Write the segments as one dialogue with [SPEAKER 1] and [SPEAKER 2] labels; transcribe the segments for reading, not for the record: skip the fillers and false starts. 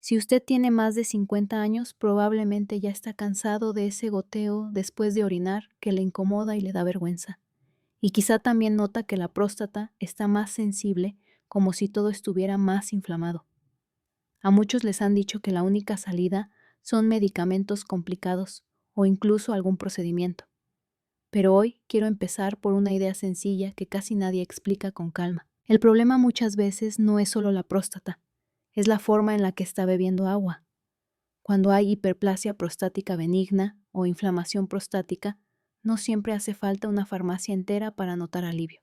[SPEAKER 1] Si usted tiene más de 50 años, probablemente ya está cansado de ese goteo después de orinar que le incomoda y le da vergüenza. Y quizá también nota que la próstata está más sensible, como si todo estuviera más inflamado. A muchos les han dicho que la única salida son medicamentos complicados o incluso algún procedimiento. Pero hoy quiero empezar por una idea sencilla que casi nadie explica con calma. El problema muchas veces no es solo la próstata, es la forma en la que está bebiendo agua. Cuando hay hiperplasia prostática benigna o inflamación prostática, no siempre hace falta una farmacia entera para notar alivio.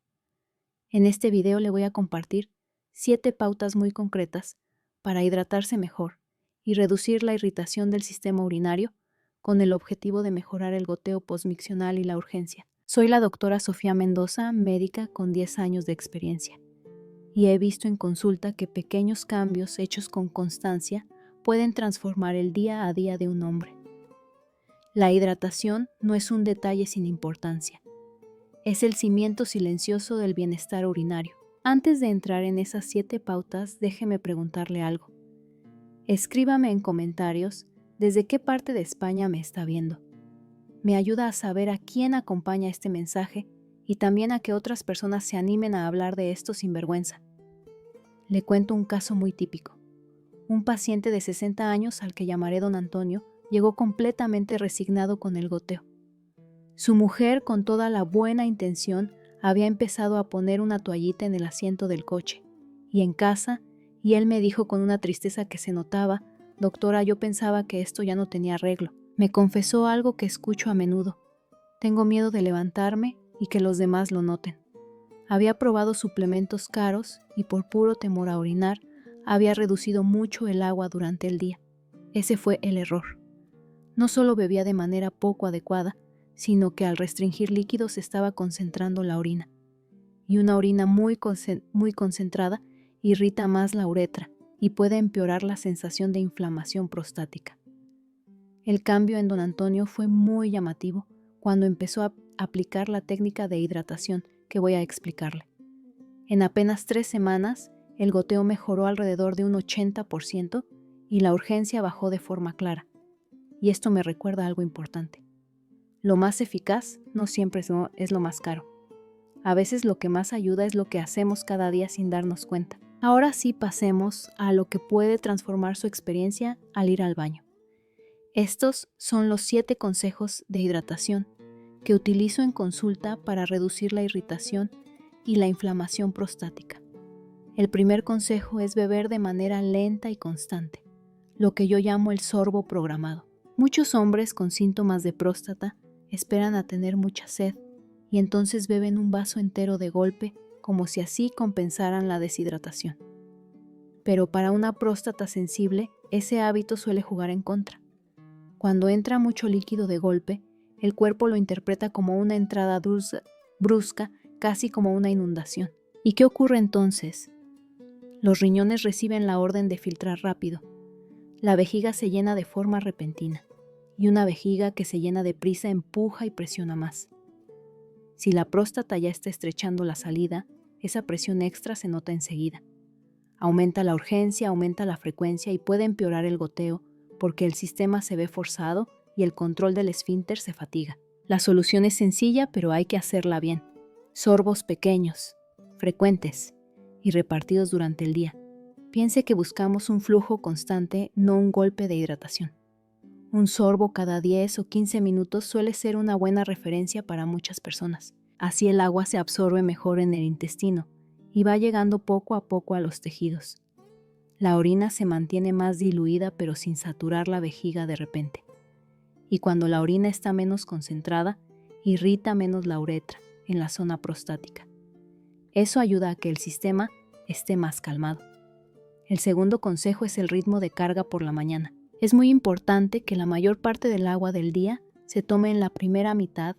[SPEAKER 1] En este video le voy a compartir 7 pautas muy concretas para hidratarse mejor y reducir la irritación del sistema urinario con el objetivo de mejorar el goteo posmiccional y la urgencia. Soy la doctora Sofía Mendoza, médica con 10 años de experiencia, y he visto en consulta que pequeños cambios hechos con constancia pueden transformar el día a día de un hombre. La hidratación no es un detalle sin importancia. Es el cimiento silencioso del bienestar urinario. Antes de entrar en esas 7 pautas, déjeme preguntarle algo. Escríbame en comentarios desde qué parte de España me está viendo. Me ayuda a saber a quién acompaña este mensaje y también a que otras personas se animen a hablar de esto sin vergüenza. Le cuento un caso muy típico. Un paciente de 60 años, al que llamaré don Antonio, llegó completamente resignado con el goteo. Su mujer, con toda la buena intención, había empezado a poner una toallita en el asiento del coche y en casa, y él me dijo con una tristeza que se notaba: «Doctora, yo pensaba que esto ya no tenía arreglo». Me confesó algo que escucho a menudo: «Tengo miedo de levantarme y que los demás lo noten». Había probado suplementos caros y por puro temor a orinar, había reducido mucho el agua durante el día. Ese fue el error. No solo bebía de manera poco adecuada, sino que al restringir líquidos estaba concentrando la orina. Y una orina muy concentrada irrita más la uretra y puede empeorar la sensación de inflamación prostática. El cambio en don Antonio fue muy llamativo cuando empezó a aplicar la técnica de hidratación que voy a explicarle. En apenas 3 semanas, el goteo mejoró alrededor de un 80% y la urgencia bajó de forma clara. Y esto me recuerda algo importante. Lo más eficaz no siempre es lo más caro. A veces lo que más ayuda es lo que hacemos cada día sin darnos cuenta. Ahora sí, pasemos a lo que puede transformar su experiencia al ir al baño. Estos son los 7 consejos de hidratación que utilizo en consulta para reducir la irritación y la inflamación prostática. El primer consejo es beber de manera lenta y constante, lo que yo llamo el sorbo programado. Muchos hombres con síntomas de próstata esperan a tener mucha sed y entonces beben un vaso entero de golpe como si así compensaran la deshidratación. Pero para una próstata sensible, ese hábito suele jugar en contra. Cuando entra mucho líquido de golpe, el cuerpo lo interpreta como una entrada brusca, casi como una inundación. ¿Y qué ocurre entonces? Los riñones reciben la orden de filtrar rápido. La vejiga se llena de forma repentina, y una vejiga que se llena deprisa empuja y presiona más. Si la próstata ya está estrechando la salida, esa presión extra se nota enseguida. Aumenta la urgencia, aumenta la frecuencia y puede empeorar el goteo porque el sistema se ve forzado y el control del esfínter se fatiga. La solución es sencilla, pero hay que hacerla bien. Sorbos pequeños, frecuentes y repartidos durante el día. Piense que buscamos un flujo constante, no un golpe de hidratación. Un sorbo cada 10 o 15 minutos suele ser una buena referencia para muchas personas. Así el agua se absorbe mejor en el intestino y va llegando poco a poco a los tejidos. La orina se mantiene más diluida pero sin saturar la vejiga de repente. Y cuando la orina está menos concentrada, irrita menos la uretra en la zona prostática. Eso ayuda a que el sistema esté más calmado. El segundo consejo es el ritmo de carga por la mañana. Es muy importante que la mayor parte del agua del día se tome en la primera mitad,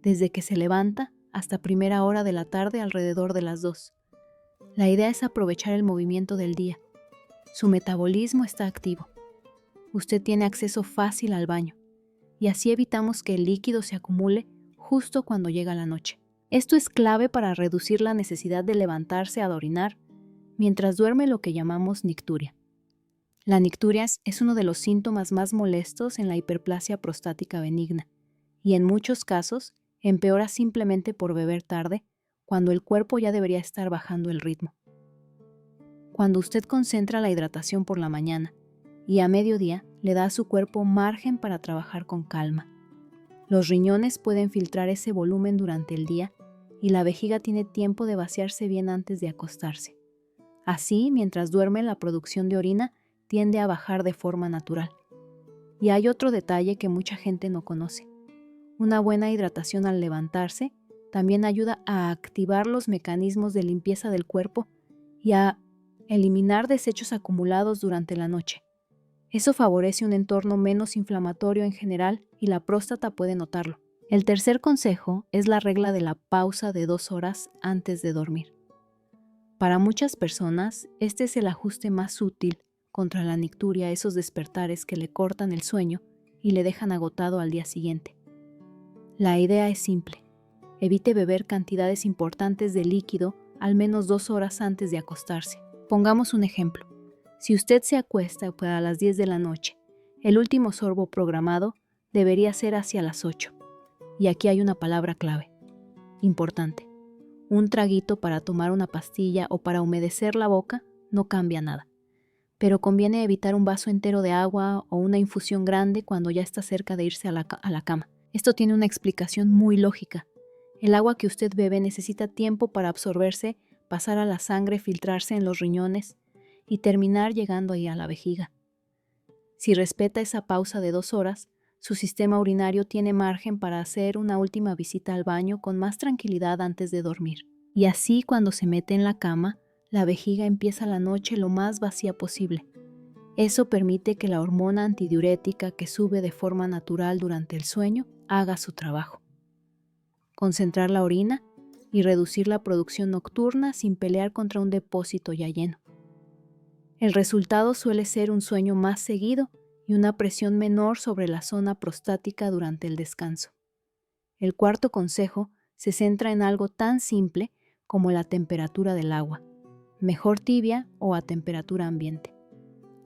[SPEAKER 1] desde que se levanta hasta primera hora de la tarde alrededor de las 2. La idea es aprovechar el movimiento del día. Su metabolismo está activo. Usted tiene acceso fácil al baño y así evitamos que el líquido se acumule justo cuando llega la noche. Esto es clave para reducir la necesidad de levantarse a orinar mientras duerme, lo que llamamos nicturia. La nicturias es uno de los síntomas más molestos en la hiperplasia prostática benigna y en muchos casos empeora simplemente por beber tarde, cuando el cuerpo ya debería estar bajando el ritmo. Cuando usted concentra la hidratación por la mañana y a mediodía le da a su cuerpo margen para trabajar con calma, los riñones pueden filtrar ese volumen durante el día y la vejiga tiene tiempo de vaciarse bien antes de acostarse. Así, mientras duerme, la producción de orina tiende a bajar de forma natural. Y hay otro detalle que mucha gente no conoce. Una buena hidratación al levantarse también ayuda a activar los mecanismos de limpieza del cuerpo y a eliminar desechos acumulados durante la noche. Eso favorece un entorno menos inflamatorio en general y la próstata puede notarlo. El tercer consejo es la regla de la pausa de 2 horas antes de dormir. Para muchas personas, este es el ajuste más útil contra la nicturia, esos despertares que le cortan el sueño y le dejan agotado al día siguiente. La idea es simple. Evite beber cantidades importantes de líquido al menos 2 horas antes de acostarse. Pongamos un ejemplo. Si usted se acuesta para las 10 de la noche, el último sorbo programado debería ser hacia las 8. Y aquí hay una palabra clave, importante. Un traguito para tomar una pastilla o para humedecer la boca no cambia nada. Pero conviene evitar un vaso entero de agua o una infusión grande cuando ya está cerca de irse a la cama. Esto tiene una explicación muy lógica. El agua que usted bebe necesita tiempo para absorberse, pasar a la sangre, filtrarse en los riñones y terminar llegando ahí a la vejiga. Si respeta esa pausa de 2 horas, su sistema urinario tiene margen para hacer una última visita al baño con más tranquilidad antes de dormir. Y así, cuando se mete en la cama, la vejiga empieza la noche lo más vacía posible. Eso permite que la hormona antidiurética que sube de forma natural durante el sueño haga su trabajo. Concentrar la orina y reducir la producción nocturna sin pelear contra un depósito ya lleno. El resultado suele ser un sueño más seguido y una presión menor sobre la zona prostática durante el descanso. El cuarto consejo se centra en algo tan simple como la temperatura del agua, mejor tibia o a temperatura ambiente.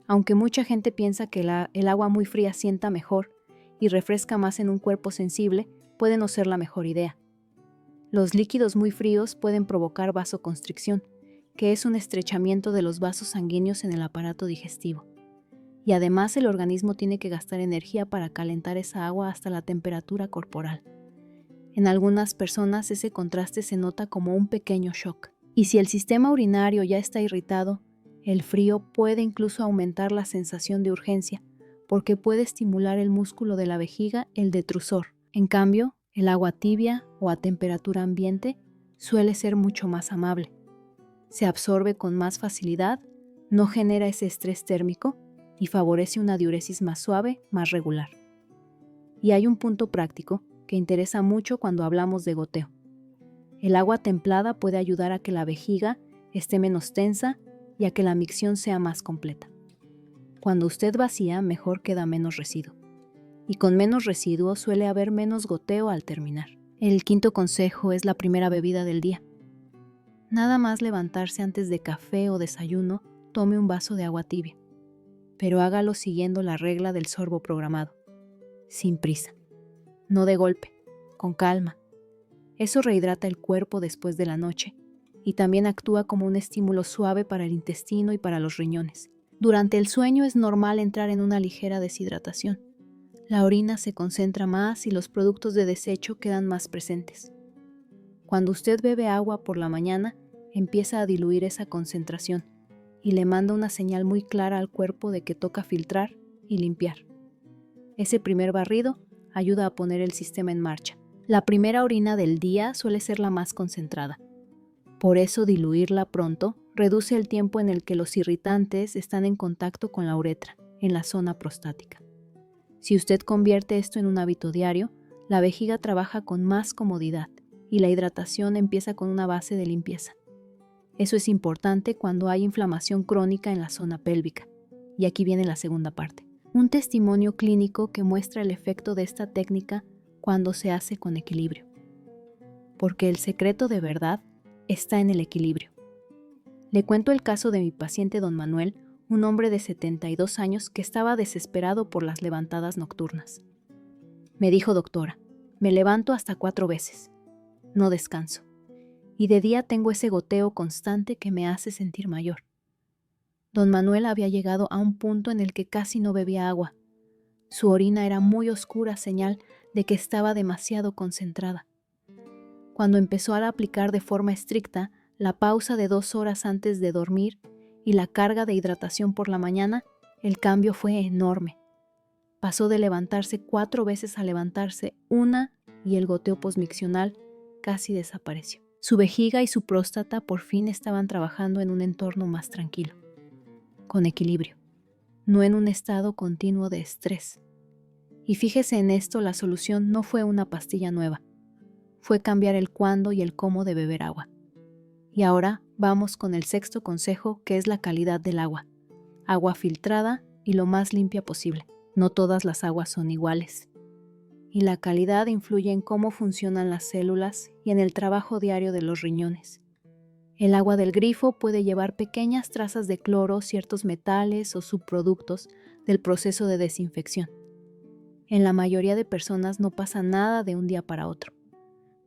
[SPEAKER 1] Aunque mucha gente piensa que el agua muy fría sienta mejor y refresca más en un cuerpo sensible, puede no ser la mejor idea. Los líquidos muy fríos pueden provocar vasoconstricción, que es un estrechamiento de los vasos sanguíneos en el aparato digestivo. Y además el organismo tiene que gastar energía para calentar esa agua hasta la temperatura corporal. En algunas personas ese contraste se nota como un pequeño shock. Y si el sistema urinario ya está irritado, el frío puede incluso aumentar la sensación de urgencia, porque puede estimular el músculo de la vejiga, el detrusor. En cambio, el agua tibia o a temperatura ambiente suele ser mucho más amable. Se absorbe con más facilidad, no genera ese estrés térmico y favorece una diuresis más suave, más regular. Y hay un punto práctico que interesa mucho cuando hablamos de goteo. El agua templada puede ayudar a que la vejiga esté menos tensa y a que la micción sea más completa. Cuando usted vacía, mejor queda menos residuo. Y con menos residuo suele haber menos goteo al terminar. El quinto consejo es la primera bebida del día. Nada más levantarse antes de café o desayuno, tome un vaso de agua tibia. Pero hágalo siguiendo la regla del sorbo programado. Sin prisa. No de golpe, con calma. Eso rehidrata el cuerpo después de la noche y también actúa como un estímulo suave para el intestino y para los riñones. Durante el sueño es normal entrar en una ligera deshidratación. La orina se concentra más y los productos de desecho quedan más presentes. Cuando usted bebe agua por la mañana, empieza a diluir esa concentración y le manda una señal muy clara al cuerpo de que toca filtrar y limpiar. Ese primer barrido ayuda a poner el sistema en marcha. La primera orina del día suele ser la más concentrada. Por eso diluirla pronto reduce el tiempo en el que los irritantes están en contacto con la uretra, en la zona prostática. Si usted convierte esto en un hábito diario, la vejiga trabaja con más comodidad y la hidratación empieza con una base de limpieza. Eso es importante cuando hay inflamación crónica en la zona pélvica. Y aquí viene la segunda parte. Un testimonio clínico que muestra el efecto de esta técnica cuando se hace con equilibrio. Porque el secreto de verdad está en el equilibrio. Le cuento el caso de mi paciente don Manuel, un hombre de 72 años que estaba desesperado por las levantadas nocturnas. Me dijo: doctora, me levanto hasta 4 veces. No descanso. Y de día tengo ese goteo constante que me hace sentir mayor. Don Manuel había llegado a un punto en el que casi no bebía agua. Su orina era muy oscura, señal de que estaba demasiado concentrada. Cuando empezó a aplicar de forma estricta la pausa de 2 horas antes de dormir y la carga de hidratación por la mañana, el cambio fue enorme. Pasó de levantarse 4 veces a levantarse 1 y el goteo posmiccional casi desapareció. Su vejiga y su próstata por fin estaban trabajando en un entorno más tranquilo, con equilibrio, no en un estado continuo de estrés. Y fíjese en esto, la solución no fue una pastilla nueva, fue cambiar el cuándo y el cómo de beber agua. Y ahora vamos con el 6º consejo, que es la calidad del agua. Agua filtrada y lo más limpia posible. No todas las aguas son iguales. Y la calidad influye en cómo funcionan las células y en el trabajo diario de los riñones. El agua del grifo puede llevar pequeñas trazas de cloro, ciertos metales o subproductos del proceso de desinfección. En la mayoría de personas no pasa nada de un día para otro,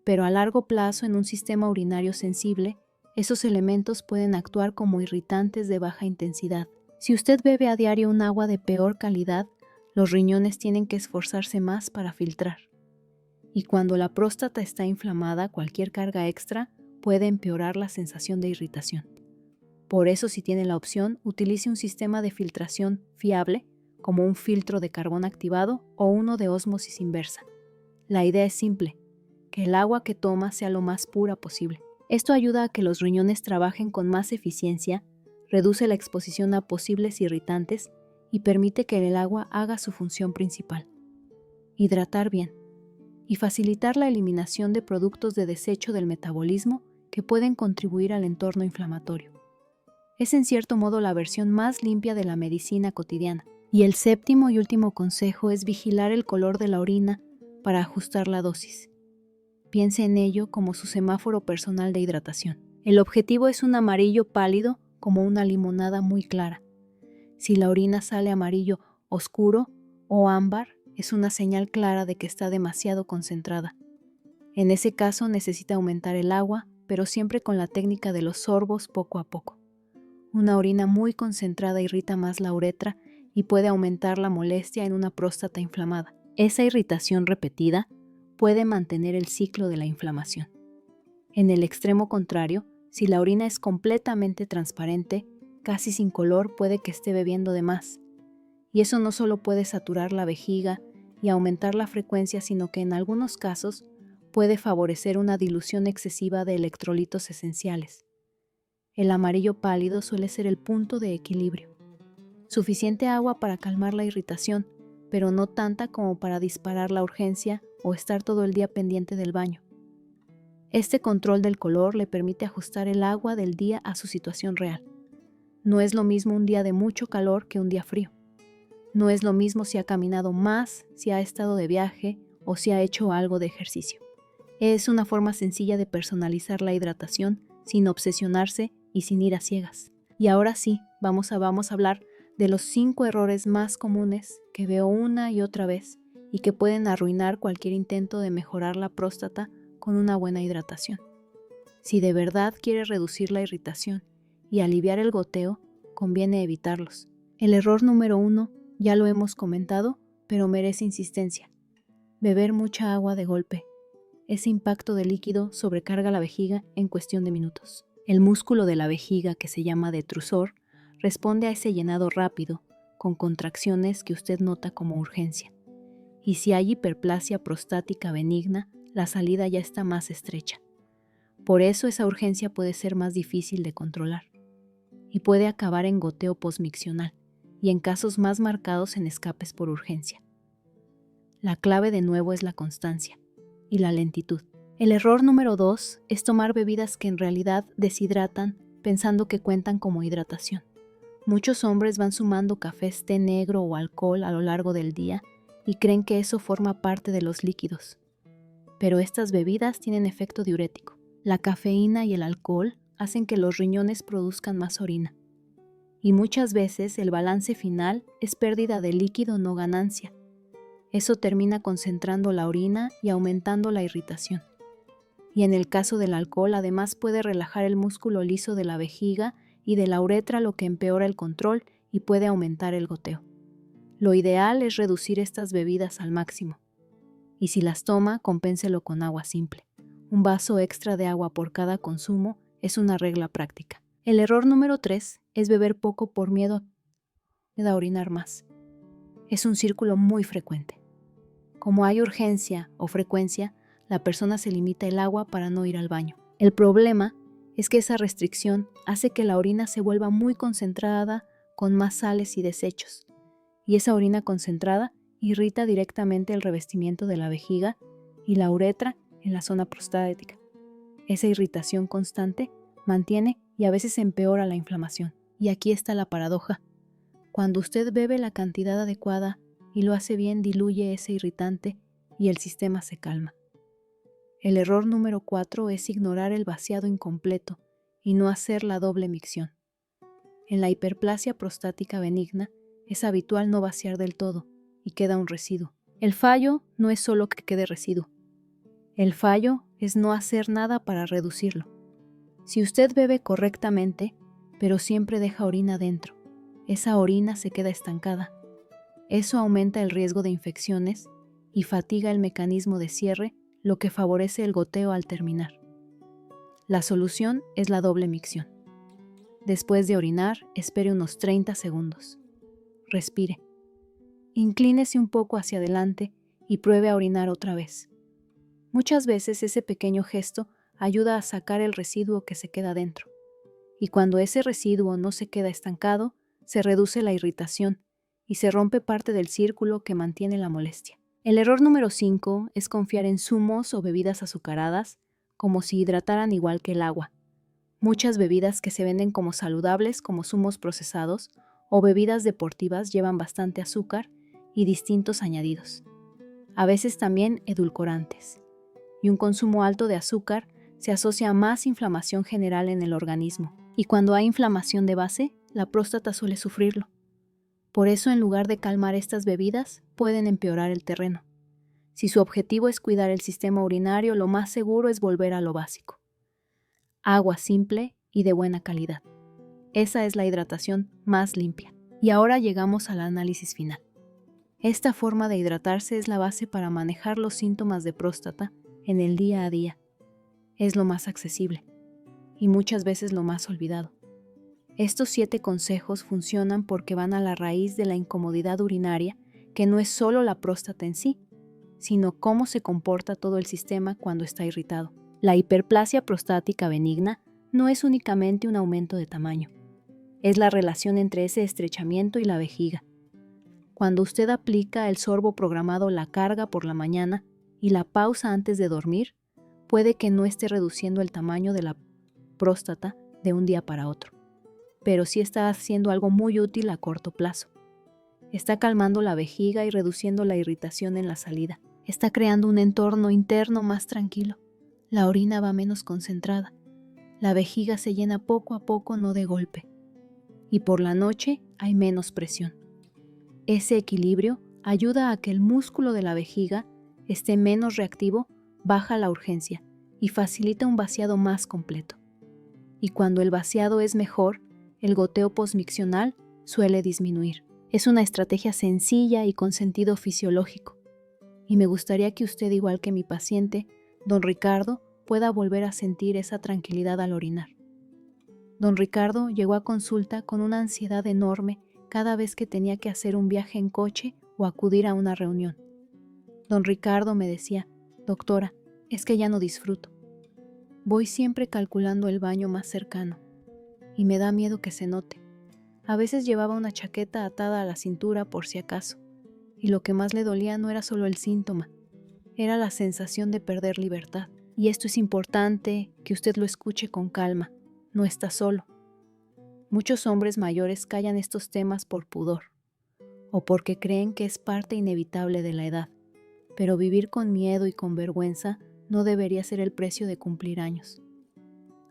[SPEAKER 1] pero a largo plazo en un sistema urinario sensible, esos elementos pueden actuar como irritantes de baja intensidad. Si usted bebe a diario un agua de peor calidad, los riñones tienen que esforzarse más para filtrar. Y cuando la próstata está inflamada, cualquier carga extra puede empeorar la sensación de irritación. Por eso, si tiene la opción, utilice un sistema de filtración fiable, como un filtro de carbón activado o uno de ósmosis inversa. La idea es simple: que el agua que toma sea lo más pura posible. Esto ayuda a que los riñones trabajen con más eficiencia, reduce la exposición a posibles irritantes y permite que el agua haga su función principal: hidratar bien y facilitar la eliminación de productos de desecho del metabolismo que pueden contribuir al entorno inflamatorio. Es en cierto modo la versión más limpia de la medicina cotidiana. Y el 7º y último consejo es vigilar el color de la orina para ajustar la dosis. Piense en ello como su semáforo personal de hidratación. El objetivo es un amarillo pálido, como una limonada muy clara. Si la orina sale amarillo oscuro o ámbar, es una señal clara de que está demasiado concentrada. En ese caso necesita aumentar el agua, pero siempre con la técnica de los sorbos poco a poco. Una orina muy concentrada irrita más la uretra y puede aumentar la molestia en una próstata inflamada. Esa irritación repetida puede mantener el ciclo de la inflamación. En el extremo contrario, si la orina es completamente transparente, casi sin color, puede que esté bebiendo de más. Y eso no solo puede saturar la vejiga y aumentar la frecuencia, sino que en algunos casos puede favorecer una dilución excesiva de electrolitos esenciales. El amarillo pálido suele ser el punto de equilibrio. Suficiente agua para calmar la irritación, pero no tanta como para disparar la urgencia o estar todo el día pendiente del baño. Este control del color le permite ajustar el agua del día a su situación real. No es lo mismo un día de mucho calor que un día frío. No es lo mismo si ha caminado más, si ha estado de viaje o si ha hecho algo de ejercicio. Es una forma sencilla de personalizar la hidratación sin obsesionarse y sin ir a ciegas. Y ahora sí, vamos a hablar de los 5 errores más comunes que veo una y otra vez y que pueden arruinar cualquier intento de mejorar la próstata con una buena hidratación. Si de verdad quiere reducir la irritación y aliviar el goteo, conviene evitarlos. El error número 1 ya lo hemos comentado, pero merece insistencia: beber mucha agua de golpe. Ese impacto de líquido sobrecarga la vejiga en cuestión de minutos. El músculo de la vejiga, que se llama detrusor, responde a ese llenado rápido, con contracciones que usted nota como urgencia. Y si hay hiperplasia prostática benigna, la salida ya está más estrecha. Por eso esa urgencia puede ser más difícil de controlar y puede acabar en goteo posmiccional y en casos más marcados en escapes por urgencia. La clave de nuevo es la constancia y la lentitud. El error número 2 es tomar bebidas que en realidad deshidratan pensando que cuentan como hidratación. Muchos hombres van sumando cafés, té negro o alcohol a lo largo del día y creen que eso forma parte de los líquidos. Pero estas bebidas tienen efecto diurético. La cafeína y el alcohol hacen que los riñones produzcan más orina. Y muchas veces el balance final es pérdida de líquido, no ganancia. Eso termina concentrando la orina y aumentando la irritación. Y en el caso del alcohol, además puede relajar el músculo liso de la vejiga y de la uretra, lo que empeora el control y puede aumentar el goteo. Lo ideal es reducir estas bebidas al máximo. Y si las toma, compénselo con agua simple. Un vaso extra de agua por cada consumo es una regla práctica. El error número 3 es beber poco por miedo a orinar más. Es un círculo muy frecuente. Como hay urgencia o frecuencia, la persona se limita el agua para no ir al baño. El problema es que esa restricción hace que la orina se vuelva muy concentrada con más sales y desechos. Y esa orina concentrada irrita directamente el revestimiento de la vejiga y la uretra en la zona prostática. Esa irritación constante mantiene y a veces empeora la inflamación. Y aquí está la paradoja. Cuando usted bebe la cantidad adecuada y lo hace bien, diluye ese irritante y el sistema se calma. El error número 4 es ignorar el vaciado incompleto y no hacer la doble micción. En la hiperplasia prostática benigna es habitual no vaciar del todo y queda un residuo. El fallo no es solo que quede residuo. El fallo es no hacer nada para reducirlo. Si usted bebe correctamente, pero siempre deja orina dentro, esa orina se queda estancada. Eso aumenta el riesgo de infecciones y fatiga el mecanismo de cierre, lo que favorece el goteo al terminar. La solución es la doble micción. Después de orinar, espere unos 30 segundos. Respire. Inclínese un poco hacia adelante y pruebe a orinar otra vez. Muchas veces ese pequeño gesto ayuda a sacar el residuo que se queda dentro. Y cuando ese residuo no se queda estancado, se reduce la irritación y se rompe parte del círculo que mantiene la molestia. El error número 5 es confiar en zumos o bebidas azucaradas como si hidrataran igual que el agua. Muchas bebidas que se venden como saludables, como zumos procesados o bebidas deportivas, llevan bastante azúcar y distintos añadidos. A veces también edulcorantes. Y un consumo alto de azúcar se asocia a más inflamación general en el organismo. Y cuando hay inflamación de base, la próstata suele sufrirlo. Por eso, en lugar de calmar estas bebidas, pueden empeorar el terreno. Si su objetivo es cuidar el sistema urinario, lo más seguro es volver a lo básico. Agua simple y de buena calidad. Esa es la hidratación más limpia. Y ahora llegamos al análisis final. Esta forma de hidratarse es la base para manejar los síntomas de próstata en el día a día. Es lo más accesible y muchas veces lo más olvidado. Estos 7 consejos funcionan porque van a la raíz de la incomodidad urinaria, que no es solo la próstata en sí, sino cómo se comporta todo el sistema cuando está irritado. La hiperplasia prostática benigna no es únicamente un aumento de tamaño, es la relación entre ese estrechamiento y la vejiga. Cuando usted aplica el sorbo programado, la carga por la mañana y la pausa antes de dormir, puede que no esté reduciendo el tamaño de la próstata de un día para otro, pero sí está haciendo algo muy útil a corto plazo. Está calmando la vejiga y reduciendo la irritación en la salida. Está creando un entorno interno más tranquilo. La orina va menos concentrada. La vejiga se llena poco a poco, no de golpe. Y por la noche hay menos presión. Ese equilibrio ayuda a que el músculo de la vejiga esté menos reactivo, baja la urgencia y facilita un vaciado más completo. Y cuando el vaciado es mejor, el goteo posmiccional suele disminuir. Es una estrategia sencilla y con sentido fisiológico. Y me gustaría que usted, igual que mi paciente, don Ricardo, pueda volver a sentir esa tranquilidad al orinar. Don Ricardo llegó a consulta con una ansiedad enorme cada vez que tenía que hacer un viaje en coche o acudir a una reunión. Don Ricardo me decía: doctora, es que ya no disfruto. Voy siempre calculando el baño más cercano y me da miedo que se note. A veces llevaba una chaqueta atada a la cintura por si acaso, y lo que más le dolía no era solo el síntoma, era la sensación de perder libertad. Y esto es importante que usted lo escuche con calma, no está solo. Muchos hombres mayores callan estos temas por pudor, o porque creen que es parte inevitable de la edad, pero vivir con miedo y con vergüenza no debería ser el precio de cumplir años.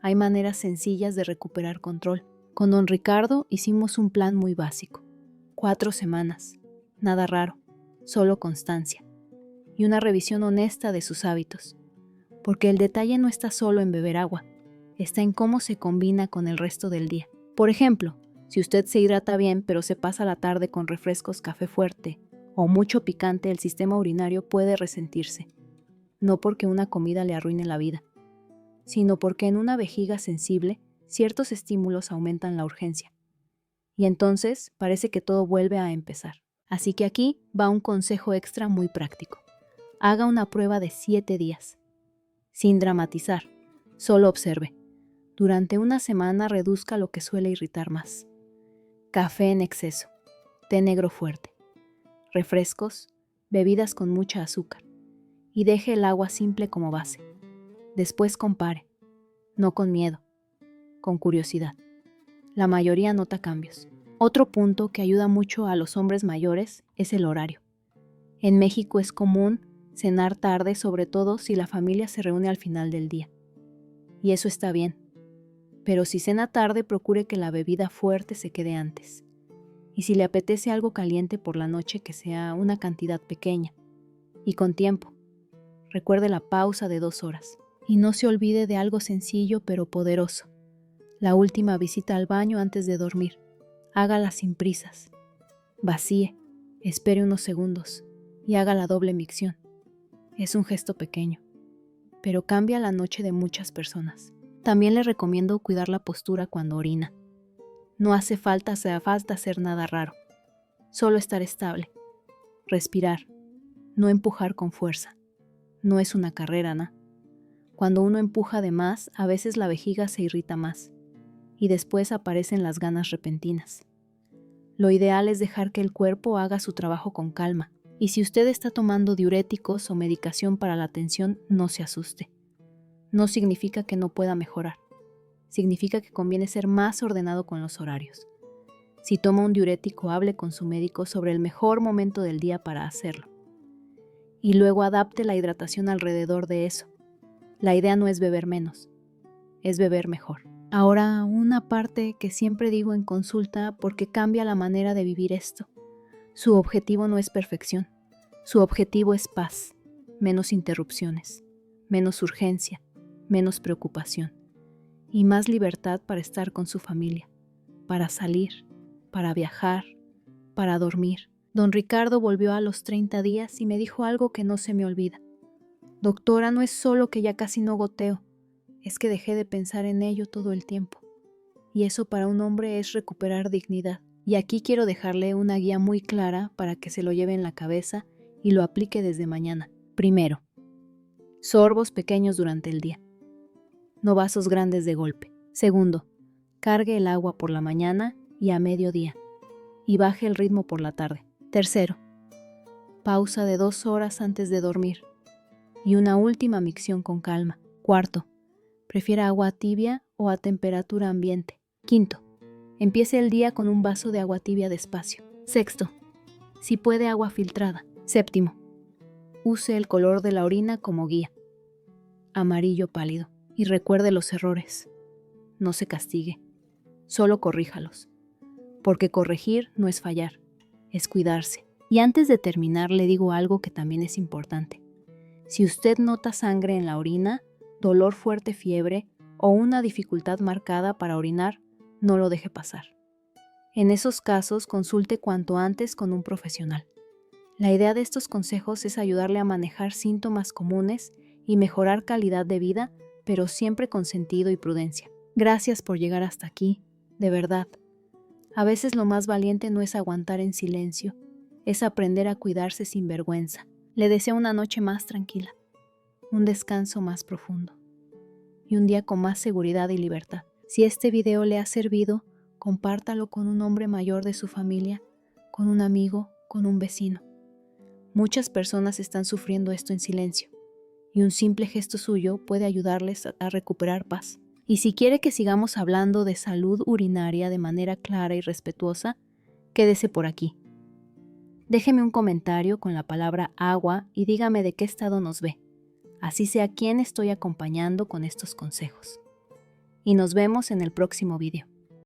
[SPEAKER 1] Hay maneras sencillas de recuperar control. Con don Ricardo hicimos un plan muy básico. 4 semanas, nada raro, solo constancia. Y una revisión honesta de sus hábitos. Porque el detalle no está solo en beber agua, está en cómo se combina con el resto del día. Por ejemplo, si usted se hidrata bien pero se pasa la tarde con refrescos, café fuerte o mucho picante, el sistema urinario puede resentirse. No porque una comida le arruine la vida, sino porque en una vejiga sensible ciertos estímulos aumentan la urgencia. Y entonces parece que todo vuelve a empezar. Así que aquí va un consejo extra muy práctico. Haga una prueba de 7 días. Sin dramatizar, solo observe. Durante una semana reduzca lo que suele irritar más. Café en exceso, té negro fuerte, refrescos, bebidas con mucha azúcar. Y deje el agua simple como base. Después compare, no con miedo, con curiosidad. La mayoría nota cambios. Otro punto que ayuda mucho a los hombres mayores es el horario. En México es común cenar tarde, sobre todo si la familia se reúne al final del día. Y eso está bien. Pero si cena tarde, procure que la bebida fuerte se quede antes. Y si le apetece algo caliente por la noche, que sea una cantidad pequeña. Y con tiempo. Recuerde la pausa de 2 horas. Y no se olvide de algo sencillo pero poderoso. La última visita al baño antes de dormir. Hágala sin prisas. Vacíe, espere unos segundos y haga la doble micción. Es un gesto pequeño, pero cambia la noche de muchas personas. También le recomiendo cuidar la postura cuando orina. No hace falta hacer nada raro. Solo estar estable. Respirar. No empujar con fuerza. No es una carrera, ¿no? Cuando uno empuja de más, a veces la vejiga se irrita más. Y después aparecen las ganas repentinas. Lo ideal es dejar que el cuerpo haga su trabajo con calma. Y si usted está tomando diuréticos o medicación para la tensión, no se asuste. No significa que no pueda mejorar. Significa que conviene ser más ordenado con los horarios. Si toma un diurético, hable con su médico sobre el mejor momento del día para hacerlo. Y luego adapte la hidratación alrededor de eso. La idea no es beber menos, es beber mejor. Ahora, una parte que siempre digo en consulta porque cambia la manera de vivir esto. Su objetivo no es perfección. Su objetivo es paz, menos interrupciones, menos urgencia, menos preocupación y más libertad para estar con su familia, para salir, para viajar, para dormir. Don Ricardo volvió a los 30 días y me dijo algo que no se me olvida. Doctora, no es solo que ya casi no goteo, es que dejé de pensar en ello todo el tiempo. Y eso para un hombre es recuperar dignidad. Y aquí quiero dejarle una guía muy clara para que se lo lleve en la cabeza y lo aplique desde mañana. Primero, sorbos pequeños durante el día. No vasos grandes de golpe. Segundo, cargue el agua por la mañana y a mediodía. Y baje el ritmo por la tarde. Tercero, pausa de 2 horas antes de dormir. Y una última micción con calma. Cuarto, prefiera agua tibia o a temperatura ambiente. Quinto, empiece el día con un vaso de agua tibia despacio. Sexto, si puede agua filtrada. Séptimo, use el color de la orina como guía. Amarillo pálido. Y recuerde los errores. No se castigue, solo corríjalos. Porque corregir no es fallar, es cuidarse. Y antes de terminar le digo algo que también es importante. Si usted nota sangre en la orina, dolor fuerte, fiebre o una dificultad marcada para orinar, no lo deje pasar. En esos casos, consulte cuanto antes con un profesional. La idea de estos consejos es ayudarle a manejar síntomas comunes y mejorar calidad de vida, pero siempre con sentido y prudencia. Gracias por llegar hasta aquí, de verdad. A veces lo más valiente no es aguantar en silencio, es aprender a cuidarse sin vergüenza. Le deseo una noche más tranquila, un descanso más profundo y un día con más seguridad y libertad. Si este video le ha servido, compártalo con un hombre mayor de su familia, con un amigo, con un vecino. Muchas personas están sufriendo esto en silencio y un simple gesto suyo puede ayudarles a recuperar paz. Y si quiere que sigamos hablando de salud urinaria de manera clara y respetuosa, quédese por aquí. Déjeme un comentario con la palabra agua y dígame de qué estado nos ve. Así sé a quién estoy acompañando con estos consejos. Y nos vemos en el próximo video.